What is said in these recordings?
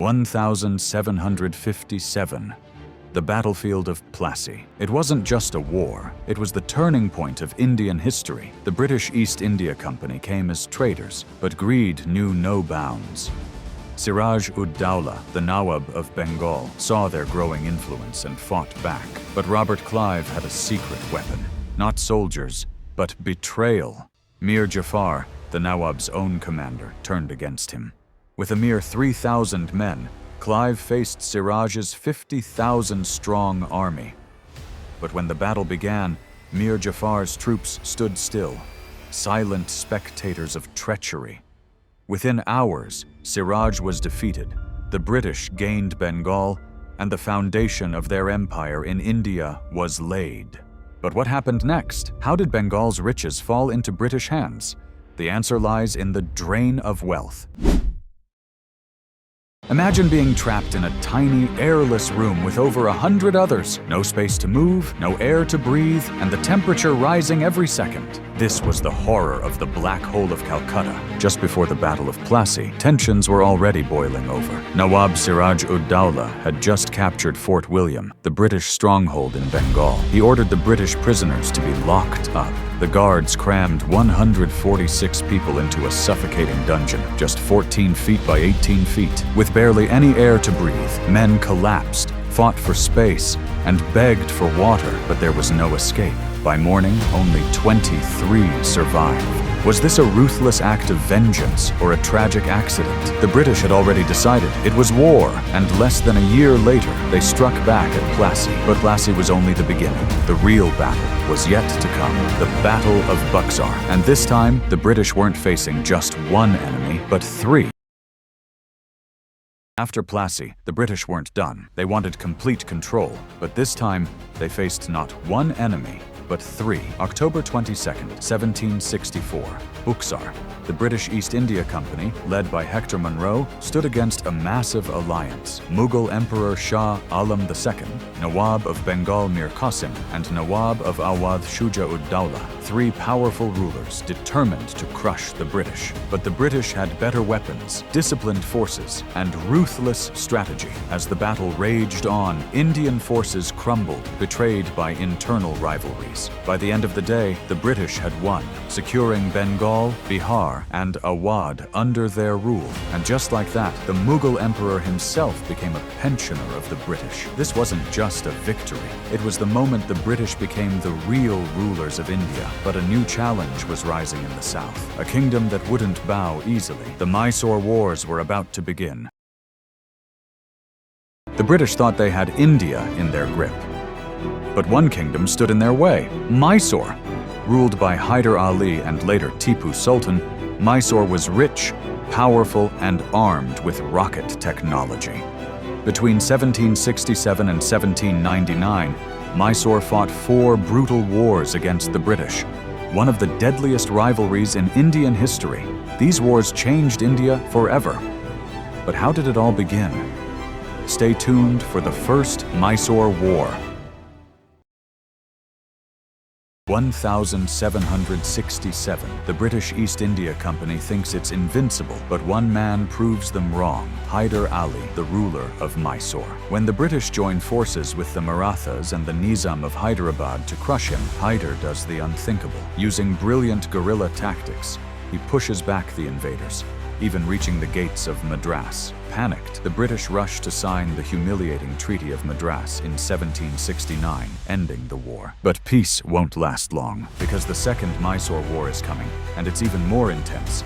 1757. The battlefield of Plassey. It wasn't just a war, it was the turning point of Indian history. The British East India Company came as traders, but greed knew no bounds. Siraj-ud-Dowlah, the Nawab of Bengal, saw their growing influence and fought back. But Robert Clive had a secret weapon. Not soldiers, but betrayal. Mir Jafar, the Nawab's own commander, turned against him. With a mere 3,000 men, Clive faced Siraj's 50,000-strong army. But when the battle began, Mir Jafar's troops stood still, silent spectators of treachery. Within hours, Siraj was defeated, the British gained Bengal, and the foundation of their empire in India was laid. But what happened next? How did Bengal's riches fall into British hands? The answer lies in the drain of wealth. Imagine being trapped in a tiny, airless room with over 100 others. No space to move, no air to breathe, and the temperature rising every second. This was the horror of the Black Hole of Calcutta. Just before the Battle of Plassey, tensions were already boiling over. Nawab Siraj-ud-Dowlah had just captured Fort William, the British stronghold in Bengal. He ordered the British prisoners to be locked up. The guards crammed 146 people into a suffocating dungeon, just 14 feet by 18 feet. With barely any air to breathe, men collapsed, fought for space, and begged for water, but there was no escape. By morning, only 23 survived. Was this a ruthless act of vengeance or a tragic accident? The British had already decided it was war, and less than a year later, they struck back at Plassey. But Plassey was only the beginning. The real battle was yet to come, the Battle of Buxar. And this time, the British weren't facing just one enemy, but three. After Plassey, the British weren't done. They wanted complete control, but this time, they faced not one enemy, but three. October 22nd, 1764, Buxar. The British East India Company, led by Hector Munro, stood against a massive alliance. Mughal Emperor Shah Alam II, Nawab of Bengal Mir Qasim, and Nawab of Awadh Shuja-ud-Dowlah, three powerful rulers determined to crush the British. But the British had better weapons, disciplined forces, and ruthless strategy. As the battle raged on, Indian forces crumbled, betrayed by internal rivalries. By the end of the day, the British had won, securing Bengal, Bihar, and Awadh under their rule. And just like that, the Mughal emperor himself became a pensioner of the British. This wasn't just a victory. It was the moment the British became the real rulers of India. But a new challenge was rising in the south, a kingdom that wouldn't bow easily. The Mysore Wars were about to begin. The British thought they had India in their grip. But one kingdom stood in their way, Mysore. Ruled by Hyder Ali and later Tipu Sultan, Mysore was rich, powerful, and armed with rocket technology. Between 1767 and 1799, Mysore fought 4 brutal wars against the British, one of the deadliest rivalries in Indian history. These wars changed India forever. But how did it all begin? Stay tuned for the First Mysore War. 1767. The British East India Company thinks it's invincible, but one man proves them wrong, Hyder Ali, the ruler of Mysore. When the British join forces with the Marathas and the Nizam of Hyderabad to crush him, Hyder does the unthinkable. Using brilliant guerrilla tactics, he pushes back the invaders, even reaching the gates of Madras. Panicked, the British rushed to sign the humiliating Treaty of Madras in 1769, ending the war. But peace won't last long, because the Second Mysore War is coming, and it's even more intense.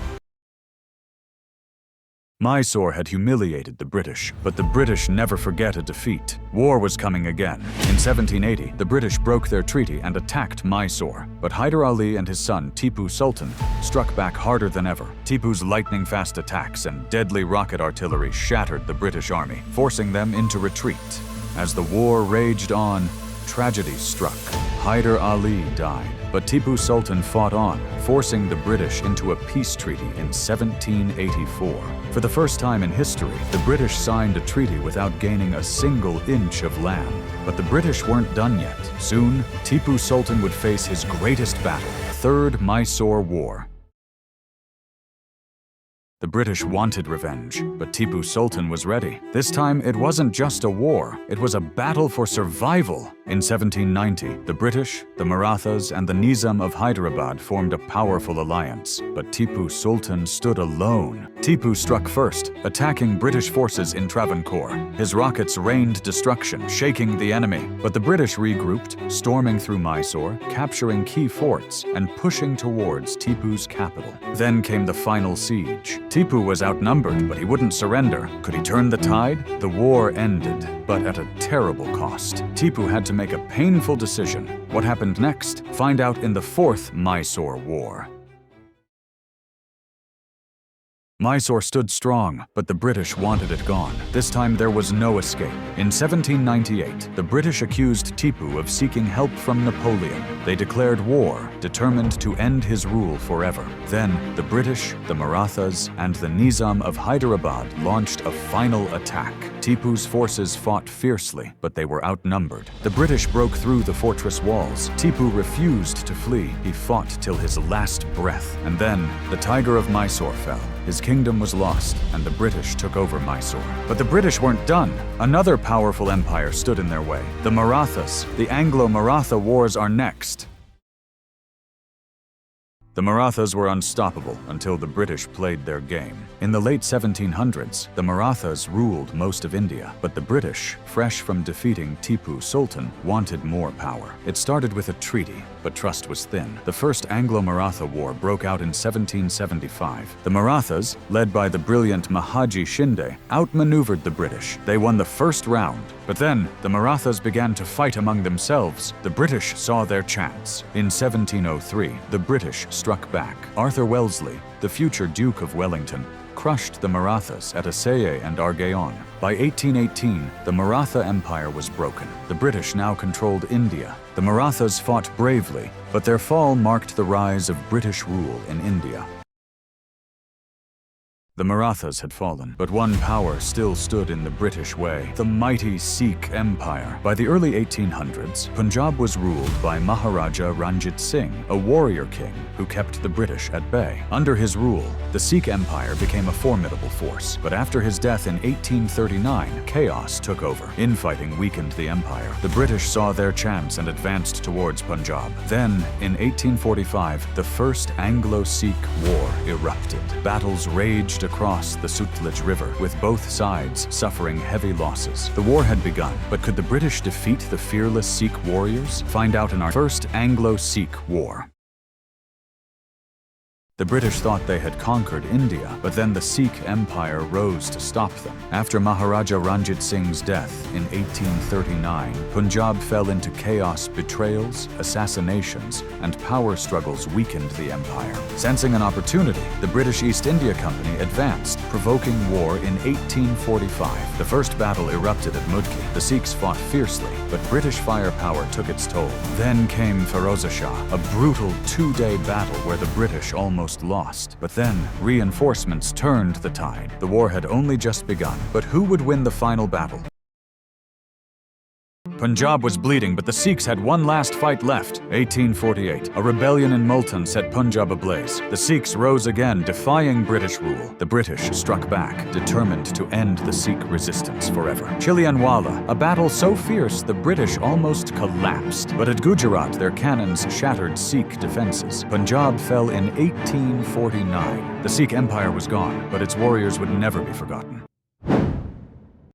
Mysore had humiliated the British, but the British never forget a defeat. War was coming again. In 1780, the British broke their treaty and attacked Mysore, but Hyder Ali and his son Tipu Sultan struck back harder than ever. Tipu's lightning-fast attacks and deadly rocket artillery shattered the British army, forcing them into retreat. As the war raged on, tragedy struck. Hyder Ali died, but Tipu Sultan fought on, forcing the British into a peace treaty in 1784. For the first time in history, the British signed a treaty without gaining a single inch of land. But the British weren't done yet. Soon, Tipu Sultan would face his greatest battle, Third Mysore War. The British wanted revenge, but Tipu Sultan was ready. This time, it wasn't just a war, it was a battle for survival. In 1790, the British, the Marathas, and the Nizam of Hyderabad formed a powerful alliance, but Tipu Sultan stood alone. Tipu struck first, attacking British forces in Travancore. His rockets rained destruction, shaking the enemy, but the British regrouped, storming through Mysore, capturing key forts, and pushing towards Tipu's capital. Then came the final siege. Tipu was outnumbered, but he wouldn't surrender. Could he turn the tide? The war ended, but at a terrible cost. Tipu had to make a painful decision. What happened next? Find out in the Fourth Mysore War. Mysore stood strong, but the British wanted it gone. This time there was no escape. In 1798, the British accused Tipu of seeking help from Napoleon. They declared war, determined to end his rule forever. Then, the British, the Marathas, and the Nizam of Hyderabad launched a final attack. Tipu's forces fought fiercely, but they were outnumbered. The British broke through the fortress walls. Tipu refused to flee. He fought till his last breath. And then, the Tiger of Mysore fell. His kingdom was lost, and the British took over Mysore. But the British weren't done. Another powerful empire stood in their way. The Marathas. The Anglo-Maratha Wars are next. The Marathas were unstoppable until the British played their game. In the late 1700s, the Marathas ruled most of India, but the British, fresh from defeating Tipu Sultan, wanted more power. It started with a treaty, but trust was thin. The First Anglo-Maratha War broke out in 1775. The Marathas, led by the brilliant Mahaji Shinde, outmaneuvered the British. They won the first round, but then the Marathas began to fight among themselves. The British saw their chance. In 1703, the British struck back. Arthur Wellesley, the future Duke of Wellington, crushed the Marathas at Assaye and Argaon. By 1818, the Maratha Empire was broken. The British now controlled India. The Marathas fought bravely, but their fall marked the rise of British rule in India. The Marathas had fallen, but one power still stood in the British way: the mighty Sikh Empire. By the early 1800s, Punjab was ruled by Maharaja Ranjit Singh, a warrior king who kept the British at bay. Under his rule, the Sikh Empire became a formidable force, but after his death in 1839, chaos took over. Infighting weakened the empire. The British saw their chance and advanced towards Punjab. Then, in 1845, the First Anglo-Sikh War erupted. Battles raged across the Sutlej River, with both sides suffering heavy losses. The war had begun, but could the British defeat the fearless Sikh warriors? Find out in our First Anglo-Sikh War. The British thought they had conquered India, but then the Sikh Empire rose to stop them. After Maharaja Ranjit Singh's death in 1839, Punjab fell into chaos. Betrayals, assassinations, and power struggles weakened the empire. Sensing an opportunity, the British East India Company advanced, provoking war in 1845. The first battle erupted at Mudki. The Sikhs fought fiercely, but British firepower took its toll. Then came Firoz Shah, a brutal two-day battle where the British almost lost. But then, reinforcements turned the tide. The war had only just begun, but who would win the final battle? Punjab was bleeding, but the Sikhs had one last fight left. 1848, a rebellion in Multan set Punjab ablaze. The Sikhs rose again, defying British rule. The British struck back, determined to end the Sikh resistance forever. Chilianwala, a battle so fierce the British almost collapsed. But at Gujarat, their cannons shattered Sikh defenses. Punjab fell in 1849. The Sikh Empire was gone, but its warriors would never be forgotten.